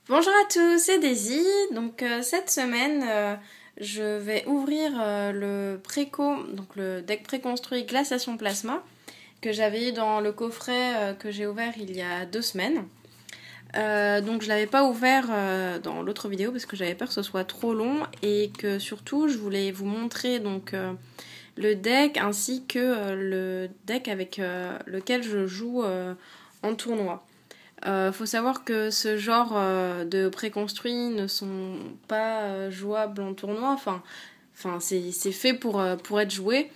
Bonjour à tous, c'est Daisy. Donc cette semaine, je vais ouvrir le préco, donc le deck préconstruit Glaciation Plasma que j'avais eu dans le coffret que j'ai ouvert il y a 2 semaines. Donc je l'avais pas ouvert dans l'autre vidéo parce que j'avais peur que ce soit trop long et que surtout je voulais vous montrer donc le deck ainsi que le deck avec lequel je joue en tournoi. Faut savoir que ce genre de préconstruits ne sont pas jouables en tournoi. Enfin c'est fait pour être joué,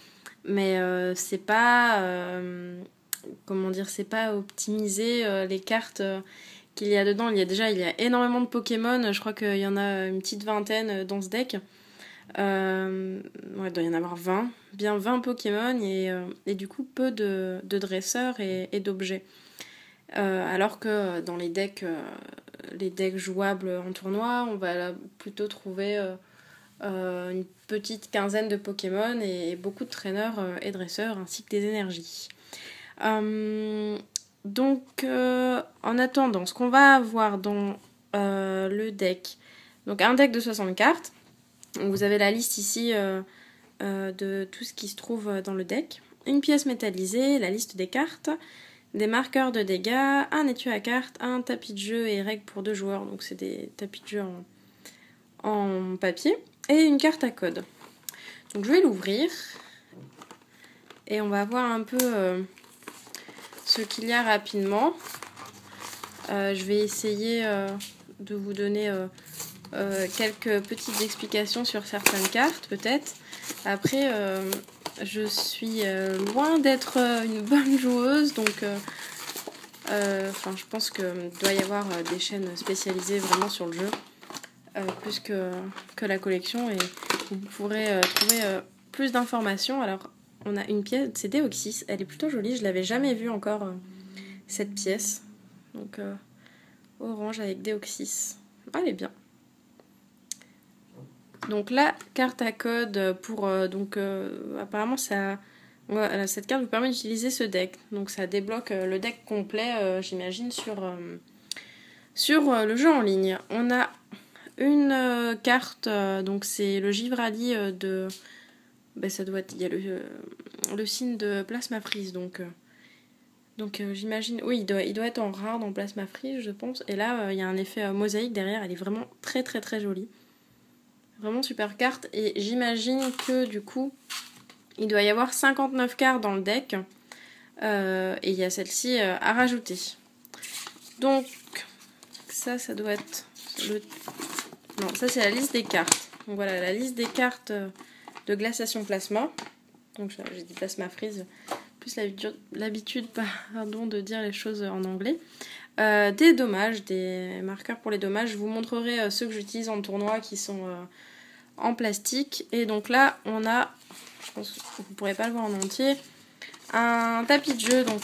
mais c'est pas comment dire, c'est pas optimisé les cartes qu'il y a dedans. Il y a énormément de Pokémon. Je crois qu'il y en a une petite vingtaine dans ce deck. Ouais, il doit y en avoir 20, bien 20 Pokémon et du coup peu de dresseurs et d'objets. Alors que dans les decks jouables en tournoi, on va plutôt trouver une petite quinzaine de Pokémon et beaucoup de traîneurs et dresseurs ainsi que des énergies. En attendant, ce qu'on va avoir dans le deck, donc un deck de 60 cartes. Vous avez la liste ici de tout ce qui se trouve dans le deck. Une pièce métallisée, la liste des cartes, des marqueurs de dégâts, un étui à cartes, un tapis de jeu et règles pour 2 joueurs, donc c'est des tapis de jeu en papier, et une carte à code. Donc je vais l'ouvrir et on va voir un peu ce qu'il y a rapidement. Je vais essayer de vous donner quelques petites explications sur certaines cartes peut-être. Après, je suis loin d'être une bonne joueuse, donc je pense qu'il doit y avoir des chaînes spécialisées vraiment sur le jeu, plus que la collection, et vous pourrez trouver plus d'informations. Alors, on a une pièce, c'est Deoxys, elle est plutôt jolie, je l'avais jamais vue encore, cette pièce. Donc, orange avec Deoxys. Ah, elle est bien. Donc la carte à code pour apparemment ça cette carte vous permet d'utiliser ce deck. Donc ça débloque le deck complet, j'imagine, sur le jeu en ligne. On a une carte, donc c'est le Givrali de ça doit être, il y a le signe de Plasma Freeze, donc j'imagine, oui, il doit être en rare dans Plasma Freeze, je pense. Et là il y a un effet mosaïque derrière, elle est vraiment très très très jolie. Vraiment super carte, et j'imagine que du coup il doit y avoir 59 cartes dans le deck, et il y a celle-ci à rajouter. Donc ça doit être non, ça c'est la liste des cartes. Donc voilà, la liste des cartes de Glaciation Plasma. Donc j'ai dit Plasma Freeze, plus l'habitude de dire les choses en anglais. Des dommages, des marqueurs pour les dommages. Je vous montrerai ceux que j'utilise en tournoi qui sont en plastique. Et donc là, on a, je pense que vous ne pourrez pas le voir en entier, un tapis de jeu, donc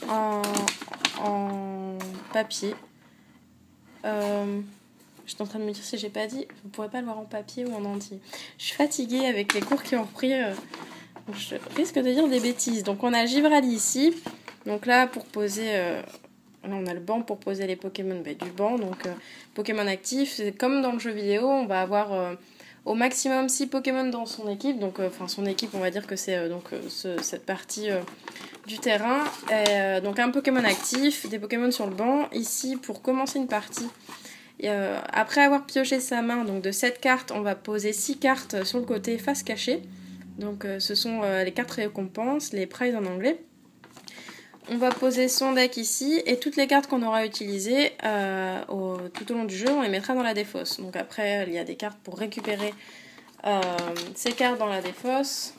en papier. J'étais en train de me dire si j'ai pas dit, vous ne pourrez pas le voir en papier ou en entier. Je suis fatiguée avec les cours qui ont repris, donc je risque de dire des bêtises. Donc on a Givrali ici. Donc là, pour poser... là, on a le banc pour poser les Pokémon du banc. Donc Pokémon actif, c'est comme dans le jeu vidéo, on va avoir au maximum 6 Pokémon dans son équipe. Donc son équipe, on va dire que c'est cette partie du terrain. Et, donc un Pokémon actif, des Pokémon sur le banc. Ici, pour commencer une partie, après avoir pioché sa main, donc de 7 cartes, on va poser 6 cartes sur le côté face cachée. Donc ce sont les cartes récompenses, les prizes en anglais. On va poser son deck ici, et toutes les cartes qu'on aura utilisées tout au long du jeu, on les mettra dans la défausse. Donc après, il y a des cartes pour récupérer ces cartes dans la défausse.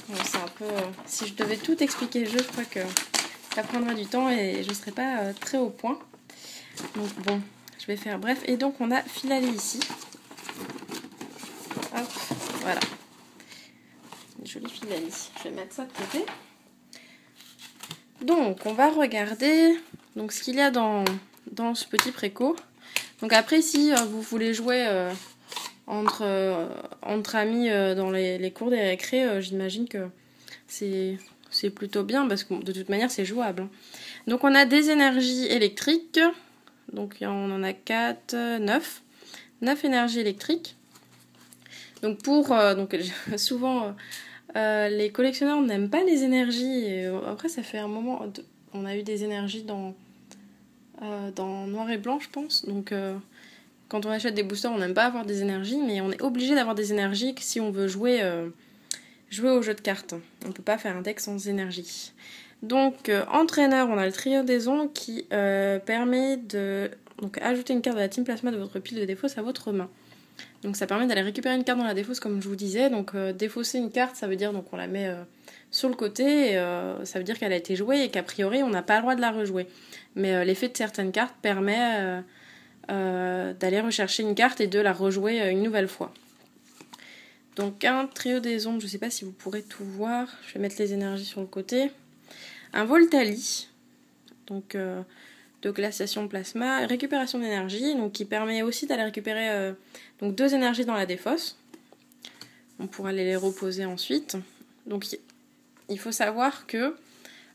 Bon, c'est un peu... si je devais tout expliquer le jeu, je crois que ça prendrait du temps et je ne serais pas très au point. Donc bon, je vais faire bref. Et donc on a Filali ici. Hop, voilà. Une jolie Filali. Je vais mettre ça de côté. Donc, on va regarder donc, ce qu'il y a dans ce petit préco. Donc après, si vous voulez jouer entre amis dans les cours des récrés, j'imagine que c'est plutôt bien, parce que de toute manière, c'est jouable. Donc on a des énergies électriques, Donc on en a 4, 9. 9 énergies électriques. Donc souvent les collectionneurs n'aiment pas les énergies. Et après ça fait un moment, on a eu des énergies dans noir et blanc je pense. Donc quand on achète des boosters on n'aime pas avoir des énergies, mais on est obligé d'avoir des énergies si on veut jouer au jeu de cartes. On ne peut pas faire un deck sans énergie. Donc entraîneur, on a le trio des ondes qui permet de ajouter une carte de la Team Plasma de votre pile de défausse à votre main. Donc ça permet d'aller récupérer une carte dans la défausse comme je vous disais. Donc défausser une carte, ça veut dire donc on la met sur le côté, ça veut dire qu'elle a été jouée et qu'a priori on n'a pas le droit de la rejouer. Mais l'effet de certaines cartes permet d'aller rechercher une carte et de la rejouer une nouvelle fois. Donc un trio des ombres, je ne sais pas si vous pourrez tout voir, je vais mettre les énergies sur le côté. Un Voltali, donc de glaciation plasma, récupération d'énergie, donc qui permet aussi d'aller récupérer donc 2 énergies dans la défausse. On pourra aller les reposer ensuite. Donc il faut savoir que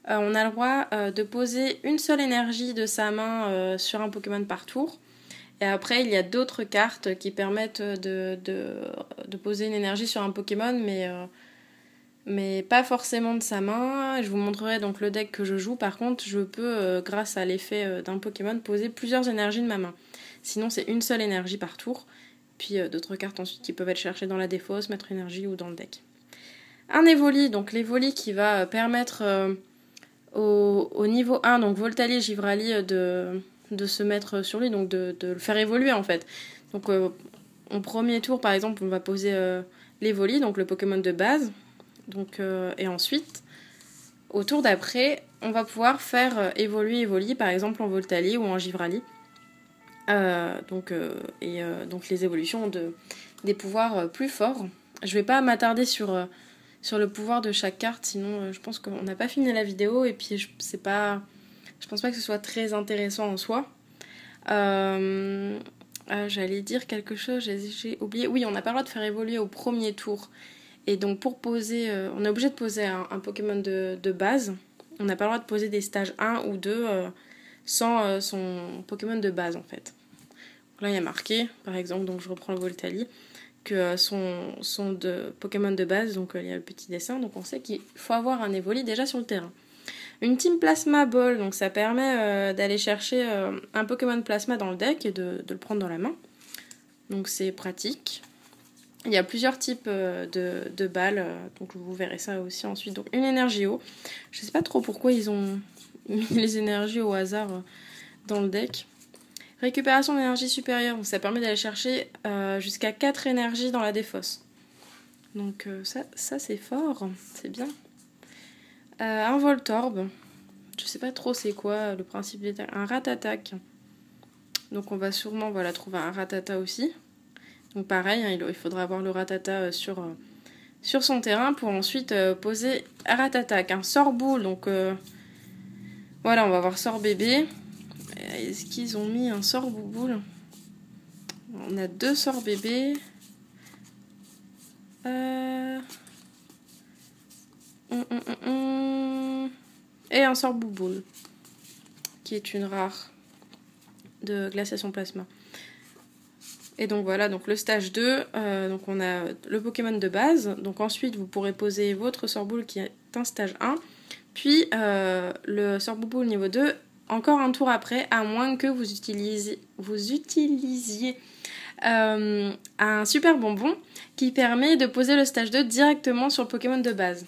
on a le droit de poser une seule énergie de sa main sur un Pokémon par tour. Et après, il y a d'autres cartes qui permettent de poser une énergie sur un Pokémon, mais pas forcément de sa main. Je vous montrerai donc le deck que je joue. Par contre, je peux, grâce à l'effet d'un Pokémon, poser plusieurs énergies de ma main. Sinon, c'est une seule énergie par tour. Puis d'autres cartes ensuite qui peuvent être cherchées dans la défausse, mettre énergie ou dans le deck. Un Evoli, donc l'Evoli qui va permettre au niveau 1, donc Voltali, Givrali, de se mettre sur lui, donc de le faire évoluer en fait. Donc au premier tour par exemple on va poser l'Evoli, donc le Pokémon de base, donc, et ensuite au tour d'après on va pouvoir faire évoluer Evoli par exemple en Voltali ou en Givrali, donc les évolutions ont des pouvoirs plus forts. Je vais pas m'attarder sur le pouvoir de chaque carte, sinon je pense qu'on n'a pas fini la vidéo et puis je pense pas que ce soit très intéressant en soi. J'allais dire quelque chose, j'ai oublié. Oui, on n'a pas le droit de faire évoluer au premier tour. Et donc pour poser, on est obligé de poser un Pokémon de base. On n'a pas le droit de poser des stages 1 ou 2 sans son Pokémon de base en fait. Donc là il y a marqué, par exemple, donc je reprends le Voltali, que son de Pokémon de base, donc il y a le petit dessin, donc on sait qu'il faut avoir un Evoli déjà sur le terrain. Une Team Plasma Ball, donc ça permet d'aller chercher un Pokémon Plasma dans le deck et de le prendre dans la main. Donc c'est pratique. Il y a plusieurs types de balles, donc vous verrez ça aussi ensuite. Donc une énergie eau. Je sais pas trop pourquoi ils ont mis les énergies au hasard dans le deck. Récupération d'énergie supérieure, donc ça permet d'aller chercher jusqu'à 4 énergies dans la défausse. Donc ça c'est fort, c'est bien. Un Voltorb, je sais pas trop c'est quoi le principe des tags. Un Rattatak, donc on va sûrement trouver un Rattata aussi. Donc pareil, hein, il faudra avoir le Rattata sur son terrain pour ensuite poser un Rattatak. Un Sorboule, donc voilà, on va avoir Sort bébé. Est-ce qu'ils ont mis un Sort bouboule? On a 2 Sorts bébés. Et un Sort bouboule, qui est une rare de glaciation plasma. Et donc voilà, donc le stage 2, donc on a le Pokémon de base. Donc ensuite vous pourrez poser votre Sorboule qui est un stage 1. Puis le Sorbouboule niveau 2, encore un tour après, à moins que vous utilisiez un super bonbon qui permet de poser le stage 2 directement sur le Pokémon de base.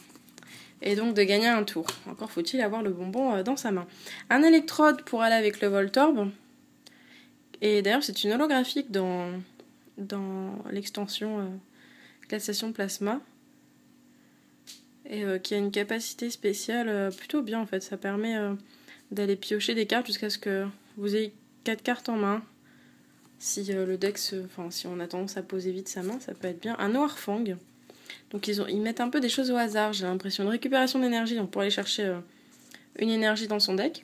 Et donc de gagner un tour. Encore faut-il avoir le bonbon dans sa main. Un électrode pour aller avec le Voltorb. Et d'ailleurs c'est une holographique dans l'extension glaciation plasma. Et qui a une capacité spéciale plutôt bien en fait. Ça permet d'aller piocher des cartes jusqu'à ce que vous ayez 4 cartes en main. Si le deck si on a tendance à poser vite sa main, ça peut être bien. Un Noirfang. Donc ils mettent un peu des choses au hasard, j'ai l'impression. Une récupération d'énergie, donc pour aller chercher une énergie dans son deck.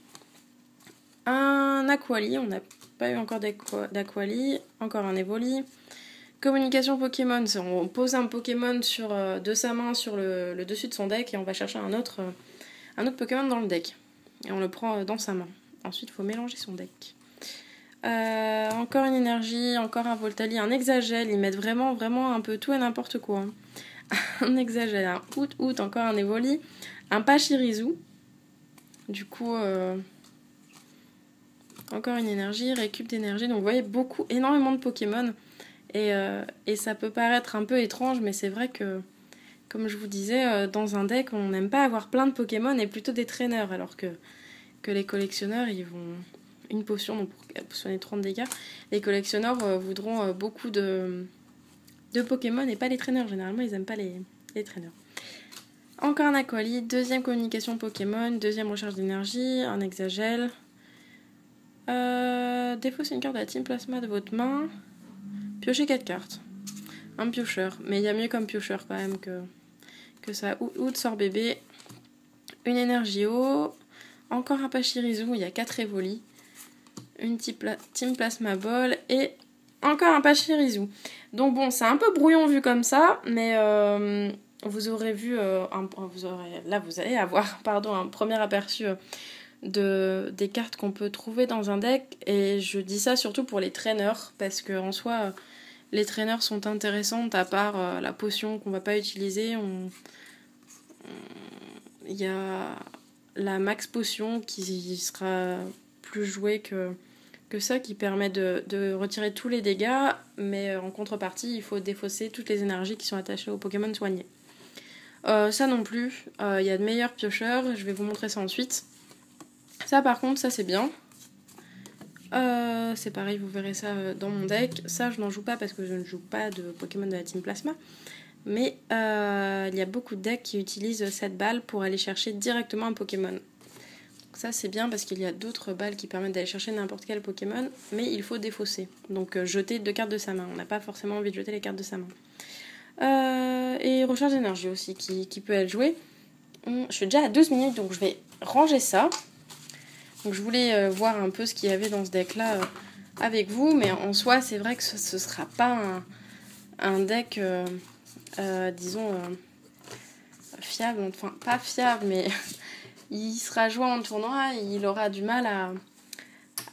Un Aquali, on n'a pas eu encore d'Aquali. Encore un Evoli. Communication Pokémon, on pose un Pokémon de sa main sur le dessus de son deck et on va chercher un autre Pokémon dans le deck. Et on le prend dans sa main. Ensuite, il faut mélanger son deck. Encore une énergie, encore un Voltali, un Exagel. Ils mettent vraiment, vraiment un peu tout et n'importe quoi. Hein. Un Exagel, un Out, encore un Evoli, un Pachirisu. Du coup, encore une énergie, récup d'énergie. Donc vous voyez, énormément de Pokémon. Et ça peut paraître un peu étrange, mais c'est vrai que, comme je vous disais, dans un deck, on n'aime pas avoir plein de Pokémon et plutôt des traîneurs, alors que les collectionneurs, ils vont... Une potion, donc pour potionner 30 dégâts. Les collectionneurs voudront beaucoup de Pokémon et pas les traîneurs. Généralement, ils n'aiment pas les traîneurs. Encore un Aqualite, deuxième communication Pokémon, deuxième recherche d'énergie, un Exagel. Défausse une carte de la Team Plasma de votre main. Piochez 4 cartes. Un piocheur. Mais il y a mieux comme piocheur quand même que ça. Out sort bébé. Une énergie eau. Encore un Pachirisu, il y a 4 Evoli. Une Team Plasma Ball. Et encore un Pachirisu. Donc bon, c'est un peu brouillon vu comme ça. Mais vous aurez vu... vous allez avoir un premier aperçu... des cartes qu'on peut trouver dans un deck, et je dis ça surtout pour les traîneurs, parce que en soi les traîneurs sont intéressantes à part la potion qu'on va pas utiliser. Il y a la max potion qui sera plus jouée que ça, qui permet de retirer tous les dégâts, mais en contrepartie il faut défausser toutes les énergies qui sont attachées aux Pokémon soignés. Ça non plus, il y a de meilleurs piocheurs, je vais vous montrer ça ensuite. Ça par contre, ça c'est bien. C'est pareil, vous verrez ça dans mon deck. Ça je n'en joue pas parce que je ne joue pas de Pokémon de la Team Plasma. Mais il y a beaucoup de decks qui utilisent cette balle pour aller chercher directement un Pokémon. Donc ça c'est bien parce qu'il y a d'autres balles qui permettent d'aller chercher n'importe quel Pokémon. Mais il faut défausser. Donc jeter 2 cartes de sa main. On n'a pas forcément envie de jeter les cartes de sa main. Et recharge d'énergie aussi qui peut être jouée. Je suis déjà à 12 minutes donc je vais ranger ça. Donc je voulais voir un peu ce qu'il y avait dans ce deck-là avec vous, mais en soi, c'est vrai que ce sera pas un deck, disons, fiable. Enfin, pas fiable, mais il sera joué en tournoi, il aura du mal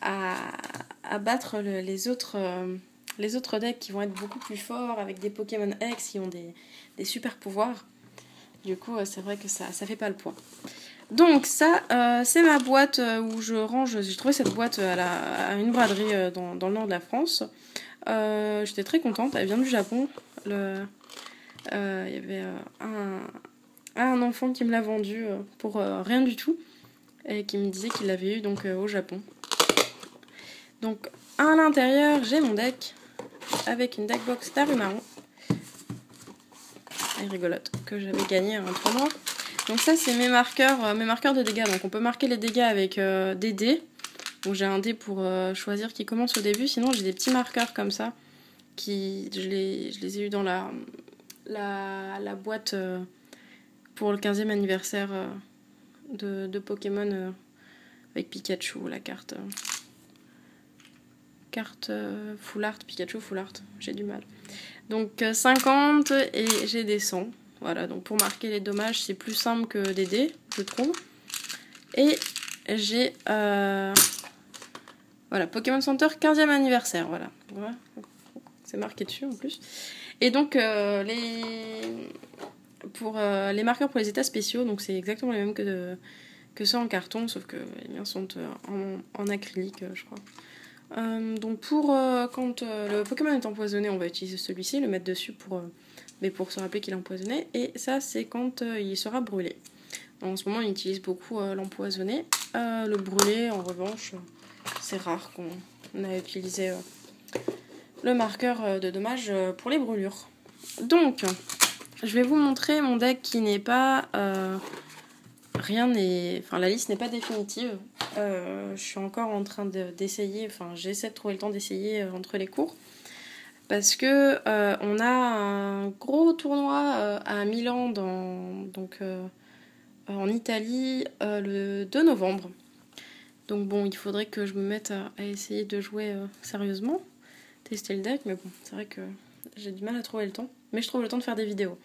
à battre les autres decks qui vont être beaucoup plus forts, avec des Pokémon X qui ont des super pouvoirs. Du coup, c'est vrai que ça fait pas le poids. Donc ça, c'est ma boîte où je range. J'ai trouvé cette boîte à une braderie dans le nord de la France. J'étais très contente, elle vient du Japon. Il y avait un enfant qui me l'a vendue pour rien du tout. Et qui me disait qu'il l'avait eu donc au Japon. Donc à l'intérieur, j'ai mon deck avec une deckbox d'Arumaron. Elle est rigolote, que j'avais gagné à un tournoi. Donc ça c'est mes marqueurs de dégâts. Donc on peut marquer les dégâts avec des dés. Donc j'ai un dé pour choisir qui commence au début. Sinon j'ai des petits marqueurs comme ça. Je les ai eu dans la boîte pour le 15e anniversaire de Pokémon avec Pikachu, la carte Full Art, Pikachu Full Art. J'ai du mal. Donc 50 et j'ai des 100. Voilà, donc pour marquer les dommages, c'est plus simple que des dés, je trouve. Et j'ai... voilà, Pokémon Center 15e anniversaire, voilà. C'est marqué dessus en plus. Et donc, les marqueurs pour les états spéciaux, donc c'est exactement les mêmes que ceux en carton, sauf que les miens sont en acrylique, je crois. Donc quand le Pokémon est empoisonné, on va utiliser celui-ci, le mettre dessus pour se rappeler qu'il est empoisonné. Et ça, c'est quand il sera brûlé. En ce moment, on utilise beaucoup l'empoisonné. Le brûlé, en revanche, c'est rare qu'on a utilisé le marqueur de dommage pour les brûlures. Donc, je vais vous montrer mon deck qui n'est pas... la liste n'est pas définitive. Je suis encore en train d'essayer, j'essaie de trouver le temps d'essayer entre les cours. Parce que on a un gros tournoi à Milan, en Italie, le 2 novembre. Donc bon, il faudrait que je me mette à essayer de jouer sérieusement, tester le deck, mais bon, c'est vrai que j'ai du mal à trouver le temps. Mais je trouve le temps de faire des vidéos.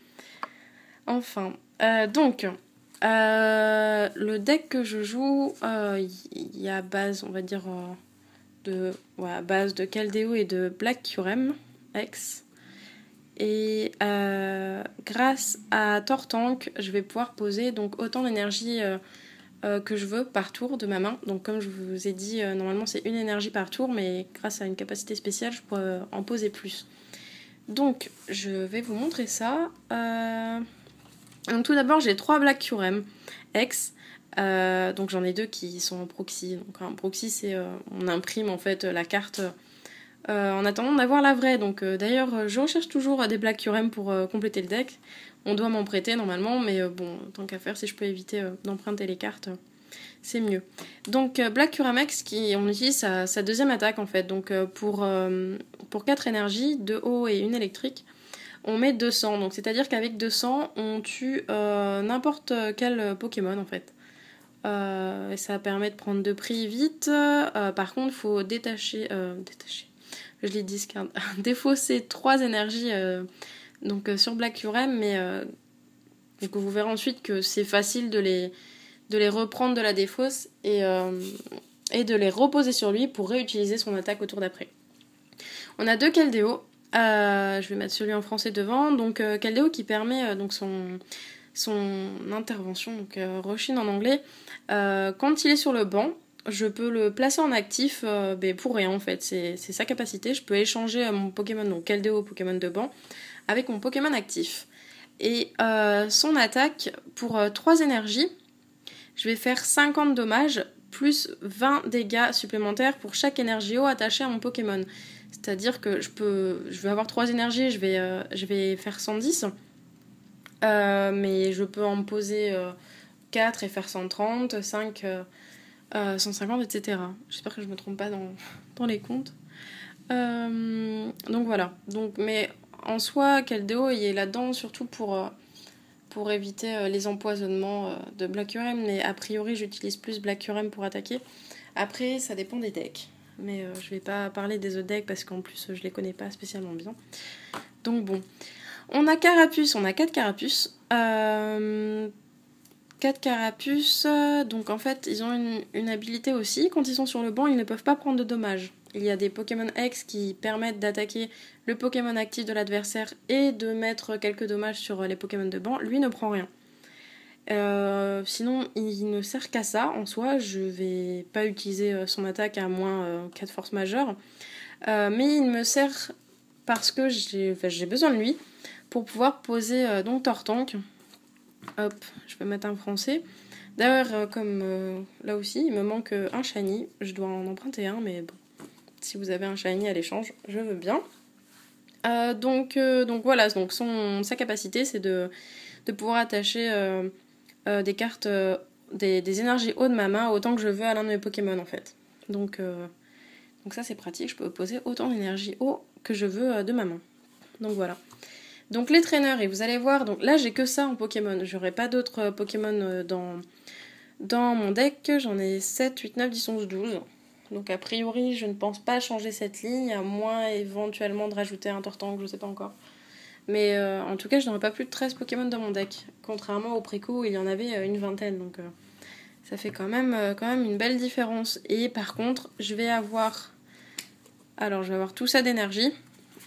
Enfin, donc... le deck que je joue, il y a base, on va dire, voilà, base de Keldeo et de Black Curem X. Et grâce à Tortank, je vais pouvoir poser donc autant d'énergie que je veux par tour de ma main. Donc comme je vous ai dit, normalement c'est une énergie par tour, mais grâce à une capacité spéciale, je pourrais en poser plus. Donc je vais vous montrer ça. Donc tout d'abord, j'ai 3 Black Curem X. Donc j'en ai 2 qui sont en proxy. Donc un proxy, c'est on imprime en fait la carte en attendant d'avoir la vraie. Donc d'ailleurs, je recherche toujours des Black Curem pour compléter le deck. On doit m'en prêter normalement, mais bon, tant qu'à faire, si je peux éviter d'emprunter les cartes, c'est mieux. Donc Black Curem X, on utilise sa deuxième attaque en fait. Donc pour 4 énergies, 2 eau et une électrique, on met 200. Donc c'est-à-dire qu'avec 200, on tue n'importe quel Pokémon en fait. Et ça permet de prendre 2 prix vite. Par contre, il faut détacher. Je l'ai dit, défausser 3 énergies donc, sur Black Curem, mais donc vous verrez ensuite que c'est facile de les reprendre de la défausse et de les reposer sur lui pour réutiliser son attaque au tour d'après. On a 2 Keldeo. Je vais mettre celui en français devant. Donc Keldeo qui permet donc son intervention, donc Roshin en anglais. Quand il est sur le banc, je peux le placer en actif pour rien en fait, c'est sa capacité. Je peux échanger mon Pokémon, donc Keldeo, Pokémon de banc, avec mon Pokémon actif. Et son attaque, pour 3 énergies, je vais faire 50 dommages plus 20 dégâts supplémentaires pour chaque énergie eau attachée à mon Pokémon. C'est-à-dire que je vais avoir 3 énergies, je vais faire 110, mais je peux en poser 4 et faire 130, 5... 150, etc. J'espère que je me trompe pas dans les comptes. Donc voilà. Mais en soi, Keldeo il est là-dedans surtout pour éviter les empoisonnements de Black Curem. Mais a priori, j'utilise plus Black Curem pour attaquer. Après, ça dépend des decks. Mais je vais pas parler des autres decks parce qu'en plus, je les connais pas spécialement bien. Donc bon. On a Carapuce, on a 4 Carapuces. 4 Carapuces, donc en fait ils ont une habilité aussi, quand ils sont sur le banc ils ne peuvent pas prendre de dommages. Il y a des Pokémon X qui permettent d'attaquer le Pokémon actif de l'adversaire et de mettre quelques dommages sur les Pokémon de banc, lui ne prend rien. Sinon il ne sert qu'à ça en soi, je vais pas utiliser son attaque à moins 4 forces majeures, mais il me sert parce que j'ai besoin de lui pour pouvoir poser donc Tortank. Hop, je vais mettre un français. D'ailleurs, comme là aussi, il me manque un shiny. Je dois en emprunter un, mais bon. Si vous avez un shiny à l'échange, je veux bien. Donc voilà, donc sa capacité, c'est de pouvoir attacher des cartes, des énergies eau de ma main autant que je veux à l'un de mes Pokémon, en fait. Donc ça, c'est pratique. Je peux poser autant d'énergie eau que je veux de ma main. Donc voilà. Donc les traîneurs, et vous allez voir, donc là j'ai que ça en Pokémon, j'aurai pas d'autres Pokémon dans mon deck, j'en ai 7, 8, 9, 10, 11, 12. Donc a priori je ne pense pas changer cette ligne, à moins éventuellement de rajouter un Tortank, je sais pas encore. Mais en tout cas je n'aurai pas plus de 13 Pokémon dans mon deck, contrairement au préco où il y en avait une vingtaine, donc ça fait quand même une belle différence. Et par contre je vais avoir tout ça d'énergie.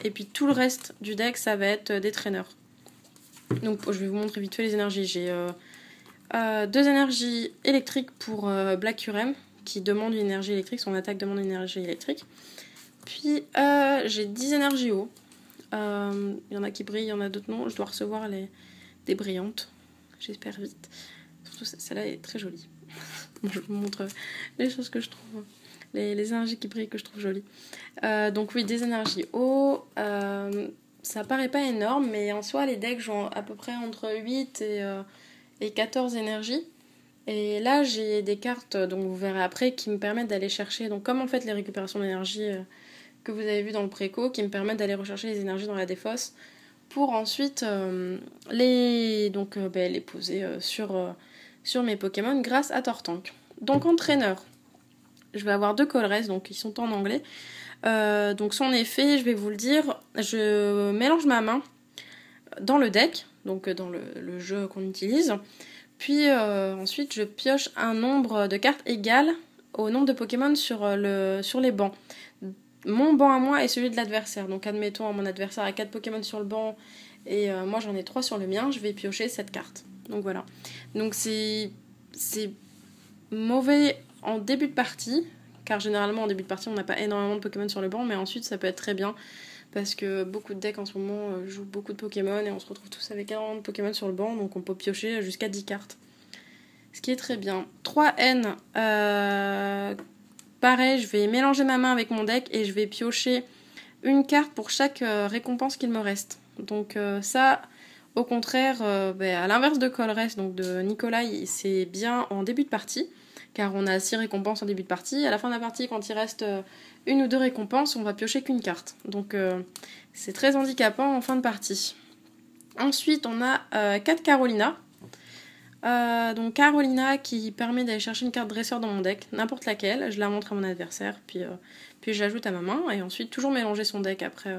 Et puis tout le reste du deck, ça va être des traîneurs. Donc je vais vous montrer vite fait les énergies. J'ai 2 énergies électriques pour Black Curem, qui demande une énergie électrique. Son attaque demande une énergie électrique. Puis j'ai 10 énergies eau. Il y en a qui brillent, il y en a d'autres non. Je dois recevoir des brillantes. J'espère vite. Surtout celle-là est très jolie. Je vous montre les choses que je trouve... Les énergies qui brillent que je trouve jolies. Donc oui, des énergies eau. Ça paraît pas énorme, mais en soi, les decks ont à peu près entre 8 et 14 énergies. Et là, j'ai des cartes, donc vous verrez après, qui me permettent d'aller chercher, donc comme en fait les récupérations d'énergie que vous avez vu dans le préco, qui me permettent d'aller rechercher les énergies dans la défausse pour ensuite les poser sur mes Pokémon grâce à Tortank. Donc entraîneur. Je vais avoir 2 Colress, donc ils sont en anglais. Donc son effet, je vais vous le dire, je mélange ma main dans le deck, donc dans le jeu qu'on utilise. Puis ensuite, je pioche un nombre de cartes égal au nombre de Pokémon sur les bancs. Mon banc à moi et celui de l'adversaire. Donc admettons, mon adversaire a 4 Pokémon sur le banc et moi j'en ai 3 sur le mien, je vais piocher cette carte. Donc voilà. Donc c'est mauvais en début de partie, car généralement en début de partie on n'a pas énormément de Pokémon sur le banc, mais ensuite ça peut être très bien, parce que beaucoup de decks en ce moment jouent beaucoup de Pokémon et on se retrouve tous avec énormément de Pokémon sur le banc, donc on peut piocher jusqu'à 10 cartes. Ce qui est très bien. 3N, pareil, je vais mélanger ma main avec mon deck et je vais piocher une carte pour chaque récompense qu'il me reste. Donc ça, au contraire, à l'inverse de Colress, donc de Nikolai, c'est bien en début de partie, car on a 6 récompenses en début de partie. À la fin de la partie, quand il reste une ou deux récompenses, on va piocher qu'une carte. Donc c'est très handicapant en fin de partie. Ensuite, on a 4 Carolina. Donc Carolina qui permet d'aller chercher une carte dresseur dans mon deck, n'importe laquelle, je la montre à mon adversaire, puis je l'ajoute à ma main, et ensuite toujours mélanger son deck après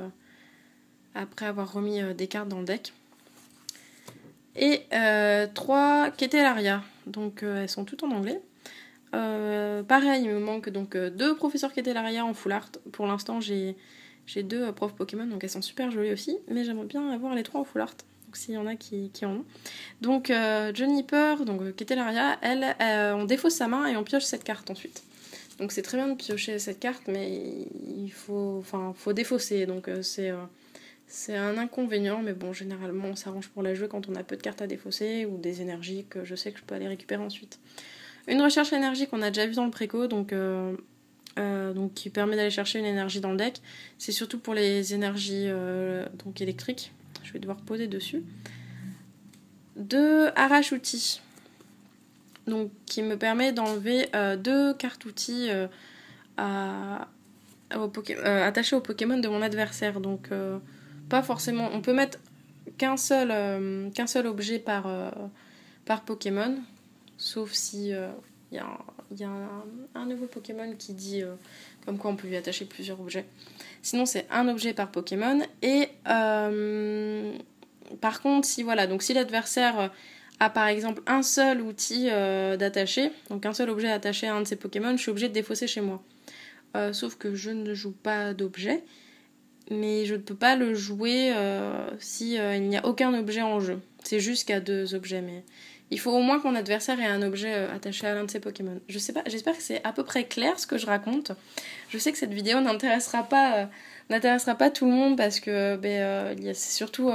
avoir remis des cartes dans le deck. Et 3 Ketelaria, donc elles sont toutes en anglais. Pareil, il me manque donc 2 professeurs Ketelaria en full art. Pour l'instant j'ai 2 profs Pokémon, donc elles sont super jolies aussi, mais j'aimerais bien avoir les 3 en full art. Donc s'il y en a qui en ont. Donc Juniper, donc Ketelaria, elle, on défausse sa main et on pioche cette carte ensuite. Donc c'est très bien de piocher cette carte, mais il faut défausser. Donc c'est un inconvénient, mais bon, généralement on s'arrange pour la jouer quand on a peu de cartes à défausser ou des énergies que je sais que je peux aller récupérer ensuite. Une recherche énergie qu'on a déjà vu dans le préco, donc qui permet d'aller chercher une énergie dans le deck. C'est surtout pour les énergies donc électriques. Je vais devoir poser dessus. 2 arrache-outils. Donc, qui me permet d'enlever 2 cartes outils attachées au Pokémon de mon adversaire. Donc, pas forcément. On peut mettre qu'un seul objet par Pokémon. Sauf si y a un nouveau Pokémon qui dit comme quoi on peut lui attacher plusieurs objets. Sinon c'est un objet par Pokémon. Et par contre si l'adversaire a par exemple un seul outil d'attacher, donc un seul objet attaché à un de ses Pokémon, je suis obligée de défausser chez moi. Sauf que je ne joue pas d'objet, mais je ne peux pas le jouer si il n'y a aucun objet en jeu. C'est juste qu'il y a 2 objets, mais il faut au moins que mon adversaire ait un objet attaché à l'un de ses Pokémon. Je sais pas, j'espère que c'est à peu près clair ce que je raconte. Je sais que cette vidéo n'intéressera pas tout le monde parce que c'est surtout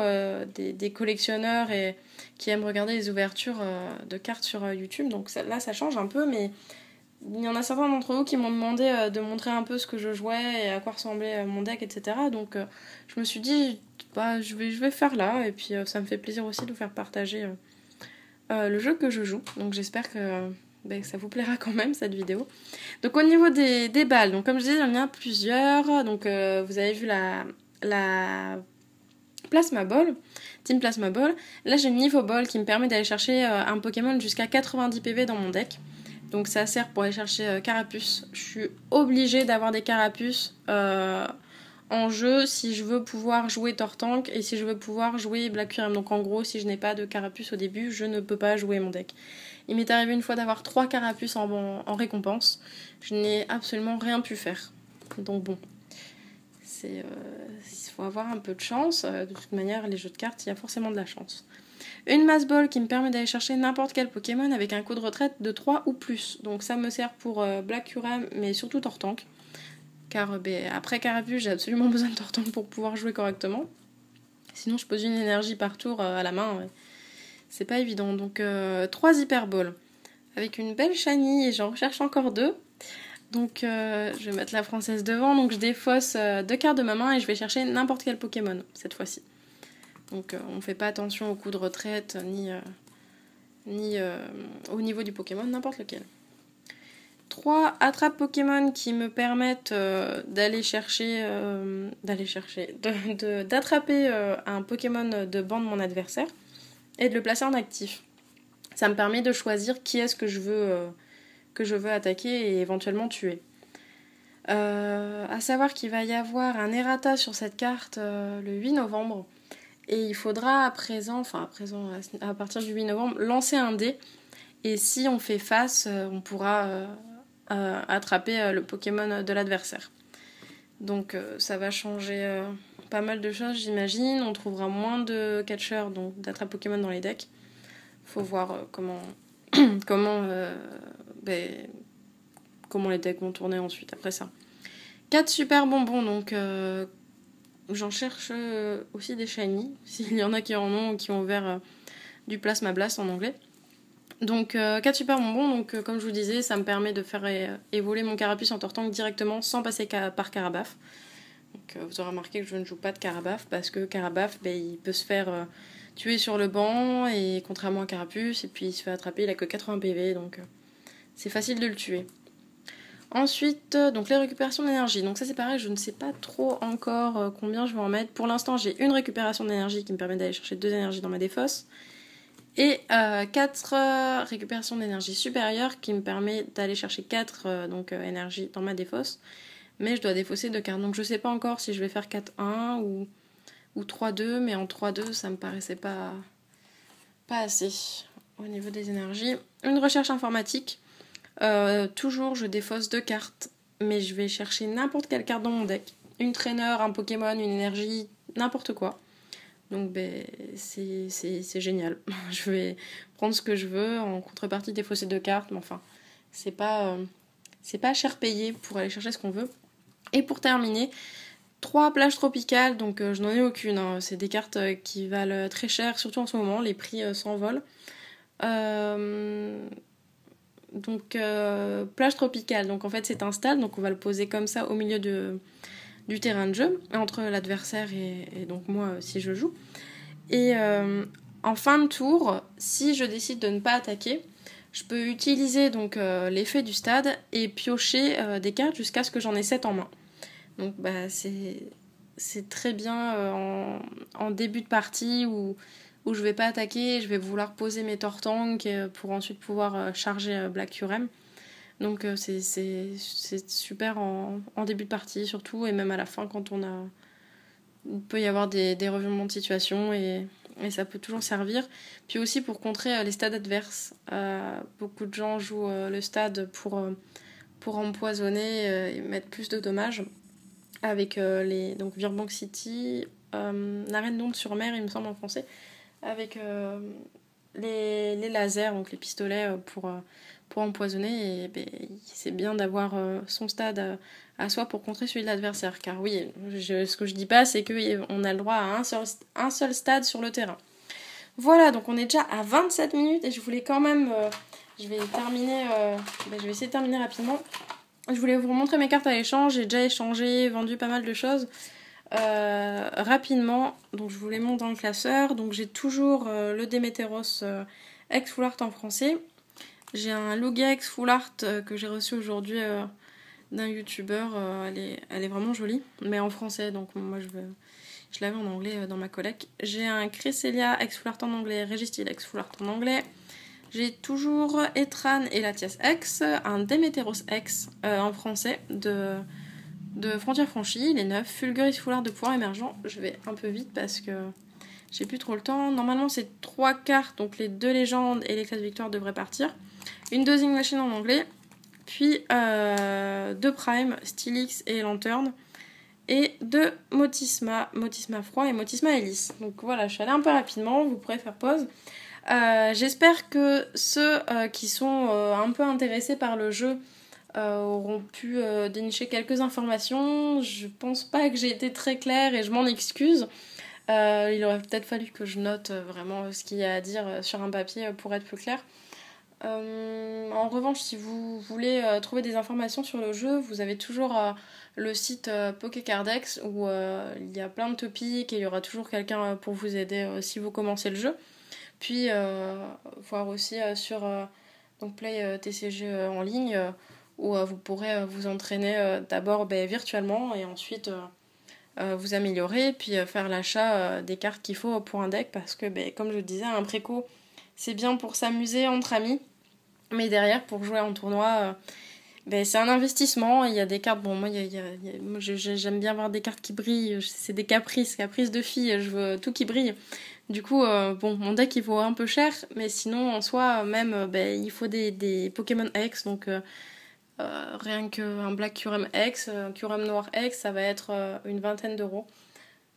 des collectionneurs et qui aiment regarder les ouvertures de cartes sur YouTube. Donc là, ça change un peu, mais il y en a certains d'entre vous qui m'ont demandé de montrer un peu ce que je jouais et à quoi ressemblait mon deck, etc. Donc je me suis dit, je vais faire là, et puis ça me fait plaisir aussi de vous faire partager le jeu que je joue. Donc j'espère que ça vous plaira quand même cette vidéo. Donc au niveau des balles, donc comme je disais, il y en a plusieurs. Donc vous avez vu la Plasma Ball, Team Plasma Ball. Là j'ai une Niveau Ball qui me permet d'aller chercher un Pokémon jusqu'à 90 PV dans mon deck. Donc ça sert pour aller chercher Carapuce. Je suis obligée d'avoir des Carapuces en jeu si je veux pouvoir jouer Tortank et si je veux pouvoir jouer Black Kyurem. Donc en gros, si je n'ai pas de Carapuce au début, je ne peux pas jouer mon deck. Il m'est arrivé une fois d'avoir 3 Carapuces en récompense. Je n'ai absolument rien pu faire. Donc bon, il faut avoir un peu de chance. De toute manière, les jeux de cartes, il y a forcément de la chance. Une Mass Ball qui me permet d'aller chercher n'importe quel Pokémon avec un coup de retraite de 3 ou plus. Donc ça me sert pour Black Kyurem, mais surtout Tortank. Car après Carapuce, j'ai absolument besoin de Tortank pour pouvoir jouer correctement. Sinon, je pose une énergie par tour à la main. Ouais. C'est pas évident. Donc 3 Hyper Balls. Avec une belle shiny, et j'en recherche encore 2. Donc je vais mettre la française devant. Donc je défausse 2 cartes de ma main et je vais chercher n'importe quel Pokémon cette fois-ci. Donc on ne fait pas attention au coup de retraite ni au niveau du Pokémon, n'importe lequel. 3 attrape Pokémon qui me permettent d'attraper un Pokémon de banc de mon adversaire et de le placer en actif. Ça me permet de choisir qui est-ce que je veux attaquer et éventuellement tuer. À savoir qu'il va y avoir un errata sur cette carte le 8 novembre. Et il faudra à partir du 8 novembre, lancer un dé. Et si on fait face, on pourra attraper le Pokémon de l'adversaire. Donc ça va changer pas mal de choses, j'imagine. On trouvera moins de catcheurs, donc d'attrape Pokémon dans les decks. Faut voir comment les decks vont tourner ensuite après ça. 4 super bonbons, donc j'en cherche aussi des shiny, s'il y en a qui en ont ou qui ont ouvert du Plasma Blast en anglais. Donc 4 super bonbons, donc comme je vous disais, ça me permet de faire évoluer mon Carapuce en Tortank directement sans passer par Carabaf. Donc vous aurez remarqué que je ne joue pas de Carabaf parce que Carabaf, il peut se faire tuer sur le banc, et contrairement à Carapuce, et puis il se fait attraper, il a que 80 PV, donc c'est facile de le tuer. Ensuite, donc les récupérations d'énergie. Donc ça c'est pareil, je ne sais pas trop encore combien je vais en mettre. Pour l'instant, j'ai une récupération d'énergie qui me permet d'aller chercher 2 énergies dans ma défausse. Et 4 récupérations d'énergie supérieure qui me permet d'aller chercher 4 énergies dans ma défausse. Mais je dois défausser 2 cartes. Donc je sais pas encore si je vais faire 4-1 ou 3-2, mais en 3-2 ça me paraissait pas assez au niveau des énergies. Une recherche informatique. Toujours je défausse 2 cartes, mais je vais chercher n'importe quelle carte dans mon deck. Une trainer, un Pokémon, une énergie, n'importe quoi. Donc c'est génial. Je vais prendre ce que je veux, en contrepartie défausser 2 cartes, mais enfin, c'est pas cher payé pour aller chercher ce qu'on veut. Et pour terminer, 3 plages tropicales, donc je n'en ai aucune, hein. C'est des cartes qui valent très cher, surtout en ce moment, les prix s'envolent. Donc plage tropicale, donc en fait c'est un stade, donc on va le poser comme ça au milieu du terrain de jeu, entre l'adversaire et donc moi si je joue. Et en fin de tour, si je décide de ne pas attaquer, je peux utiliser donc l'effet du stade et piocher des cartes jusqu'à ce que j'en ai 7 en main. Donc c'est très bien en début de partie où je vais pas attaquer, je vais vouloir poser mes Tortank pour ensuite pouvoir charger Black Urem. Donc c'est super en début de partie surtout, et même à la fin quand il peut y avoir des revirements de situation, et ça peut toujours servir. Puis aussi pour contrer les stades adverses. Beaucoup de gens jouent le stade pour empoisonner et mettre plus de dommages avec donc Virbank City, l'arène d'onde sur mer, il me semble en français, avec les lasers, donc les pistolets pour empoisonner. Et c'est bien d'avoir son stade à soi pour contrer celui de l'adversaire. Car oui, ce que je dis pas, c'est qu'on a le droit à un seul stade sur le terrain. Voilà, donc on est déjà à 27 minutes et je voulais quand même... je vais essayer de terminer rapidement. Je voulais vous montrer mes cartes à l'échange. J'ai déjà échangé, vendu pas mal de choses. Rapidement, donc je vous les montre dans le classeur. Donc j'ai toujours le Démétéros ex Full Art en français. J'ai un Lugia Full Art que j'ai reçu aujourd'hui d'un youtubeur. Elle est vraiment jolie, mais en français, donc moi je l'avais en anglais dans ma collecte. J'ai un Cresselia ex Full Art en anglais, Registil ex Full Art en anglais. J'ai toujours Etran et Latias X, un Démétéros X en français de Frontières Franchies, les 9, Fulguris Full Art de pouvoir émergent. Je vais un peu vite parce que j'ai plus trop le temps. Normalement, c'est 3 cartes, donc les 2 légendes et les classes victoires devraient partir. Une Dosing Machine en anglais, puis 2 Prime, Stylix et Lanterne, et 2 Motisma Froid et Motisma Hélice. Donc voilà, je suis allée un peu rapidement, vous pourrez faire pause. J'espère que ceux qui sont un peu intéressés par le jeu auront pu dénicher quelques informations. Je pense pas que j'ai été très claire et je m'en excuse. Il aurait peut-être fallu que je note vraiment ce qu'il y a à dire sur un papier pour être plus clair. En revanche, si vous voulez trouver des informations sur le jeu, vous avez toujours le site Pokécardex où il y a plein de topics et il y aura toujours quelqu'un pour vous aider si vous commencez le jeu. Puis voir aussi sur donc Play TCG en ligne où vous pourrez vous entraîner d'abord virtuellement et ensuite vous améliorer, puis faire l'achat des cartes qu'il faut pour un deck, parce que comme je le disais, un préco c'est bien pour s'amuser entre amis, mais derrière pour jouer en tournoi c'est un investissement. Il y a des cartes, bon moi, moi j'aime bien avoir des cartes qui brillent, c'est des caprices de filles, je veux tout qui brille. Du coup, mon deck il vaut un peu cher, mais sinon en soi, même il faut des Pokémon X, donc Rien qu'un Black Curem X, un Curem Noir X, ça va être une vingtaine d'euros.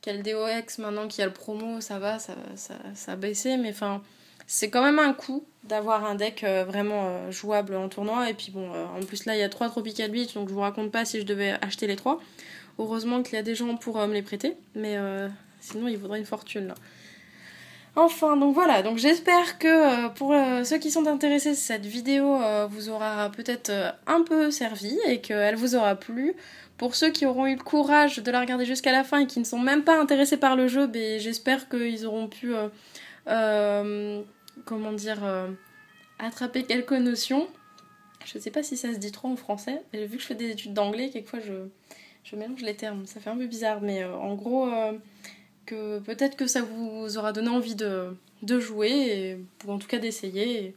Caldeo X, maintenant qu'il y a le promo, ça va, ça a baissé, mais enfin, c'est quand même un coût d'avoir un deck vraiment jouable en tournoi. Et puis bon, en plus là, il y a 3 Tropical Beach, donc je vous raconte pas si je devais acheter les 3. Heureusement qu'il y a des gens pour me les prêter, mais sinon il vaudrait une fortune là. Enfin, donc voilà, donc j'espère que pour ceux qui sont intéressés, cette vidéo vous aura peut-être un peu servi et qu'elle vous aura plu. Pour ceux qui auront eu le courage de la regarder jusqu'à la fin et qui ne sont même pas intéressés par le jeu, ben, j'espère qu'ils auront pu, comment dire, attraper quelques notions. Je sais pas si ça se dit trop en français, mais vu que je fais des études d'anglais, quelquefois je mélange les termes, ça fait un peu bizarre, mais en gros, que peut-être que ça vous aura donné envie de jouer, ou en tout cas d'essayer,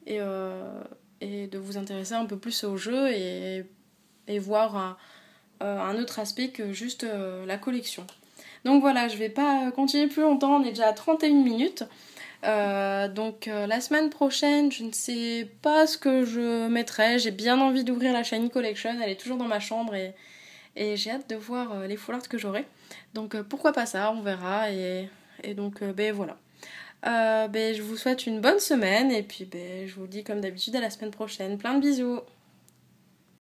et de vous intéresser un peu plus au jeu et voir un autre aspect que juste la collection. Donc voilà, je vais pas continuer plus longtemps, on est déjà à 31 minutes. La semaine prochaine, je ne sais pas ce que je mettrai. J'ai bien envie d'ouvrir la Shiny Collection, elle est toujours dans ma chambre et j'ai hâte de voir les full art que j'aurai. Donc pourquoi pas ça, on verra. Et donc ben voilà. Je vous souhaite une bonne semaine et puis je vous dis comme d'habitude à la semaine prochaine. Plein de bisous.